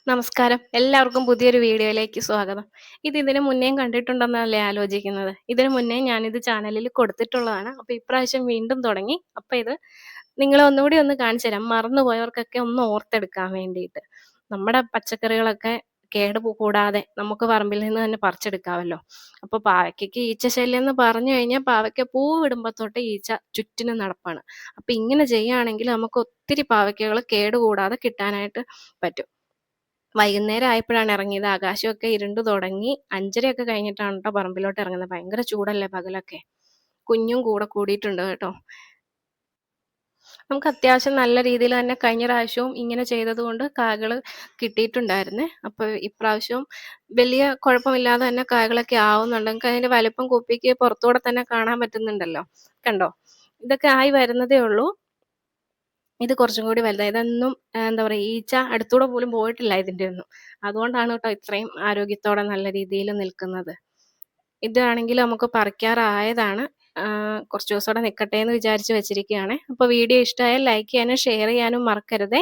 നമസ്കാരം. എല്ലാവർക്കും പുതിയൊരു വീഡിയോയിലേക്ക് സ്വാഗതം. ഇതിന് മുന്നേയും കണ്ടിട്ടുണ്ടെന്നല്ലേ ആലോചിക്കുന്നത്. ഇതിന് മുന്നേ ഞാനിത് ചാനലിൽ കൊടുത്തിട്ടുള്ളതാണ്. അപ്പോൾ ഇപ്രാവശ്യം വീണ്ടും തുടങ്ങി. അപ്പോൾ ഇത് നിങ്ങളെ ഒന്നുകൂടി ഒന്ന് കാണിച്ചു തരാം. മറന്നുപോയവർക്കൊക്കെ ഒന്ന് ഓർത്തെടുക്കാൻ വേണ്ടിയിട്ട്. നമ്മുടെ പച്ചക്കറികളൊക്കെ കൂടാതെ നമുക്ക് പറമ്പിൽ നിന്ന് തന്നെ പറിച്ചെടുക്കാമല്ലോ. അപ്പോൾ പാവയ്ക്കയ്ക്ക് ഈച്ചശല്യം എന്ന് പറഞ്ഞു കഴിഞ്ഞാൽ പാവയ്ക്ക പൂവിടുമ്പോൾ തൊട്ട് ഈച്ച ചുറ്റിനും നടപ്പാണ്. അപ്പോൾ ഇങ്ങനെ ചെയ്യുകയാണെങ്കിൽ നമുക്ക് ഒത്തിരി പാവയ്ക്കകൾ കേടുകൂടാതെ കിട്ടാനായിട്ട് പറ്റും. വൈകുന്നേരം ആയപ്പോഴാണ് ഇറങ്ങിയത്. ആകാശമൊക്കെ ഇരുണ്ടു തുടങ്ങി. 5:30 കഴിഞ്ഞിട്ടാണ് കേട്ടോ പറമ്പിലോട്ട് ഇറങ്ങുന്നത്. ഭയങ്കര ചൂടല്ലേ പകലൊക്കെ. കുഞ്ഞും കൂടെ കൂടിയിട്ടുണ്ട് കേട്ടോ. നമുക്ക് അത്യാവശ്യം നല്ല രീതിയിൽ തന്നെ കഴിഞ്ഞ പ്രാവശ്യവും ഇങ്ങനെ ചെയ്തത് കൊണ്ട് കായകൾ കിട്ടിയിട്ടുണ്ടായിരുന്നേ. അപ്പോൾ ഇപ്രാവശ്യവും വലിയ കുഴപ്പമില്ലാതെ തന്നെ കായകളൊക്കെ ആവുന്നുണ്ട്. നമുക്ക് അതിന്റെ വലിപ്പം കുപ്പിക്ക് പുറത്തൂടെ തന്നെ കാണാൻ പറ്റുന്നുണ്ടല്ലോ. കണ്ടോ? ഇതൊക്കെ ആയി വരുന്നതേ ഉള്ളൂ. ഇത് കുറച്ചും കൂടി വലുതായി. ഇതൊന്നും എന്താ പറയുക, ഈച്ച അടുത്തൂടെ പോലും പോയിട്ടില്ല ഇതിൻ്റെ ഒന്നും. അതുകൊണ്ടാണ് കേട്ടോ ഇത്രയും ആരോഗ്യത്തോടെ നല്ല രീതിയിൽ നിൽക്കുന്നത്. ഇതാണെങ്കിൽ നമുക്ക് പറിക്കാറായതാണ്. കുറച്ച് ദിവസം കൂടെ നിൽക്കട്ടെ എന്ന് വിചാരിച്ച് വെച്ചിരിക്കുകയാണ്. അപ്പോൾ വീഡിയോ ഇഷ്ടമായാൽ ലൈക്ക് ചെയ്യാനും ഷെയർ ചെയ്യാനും മറക്കരുതേ.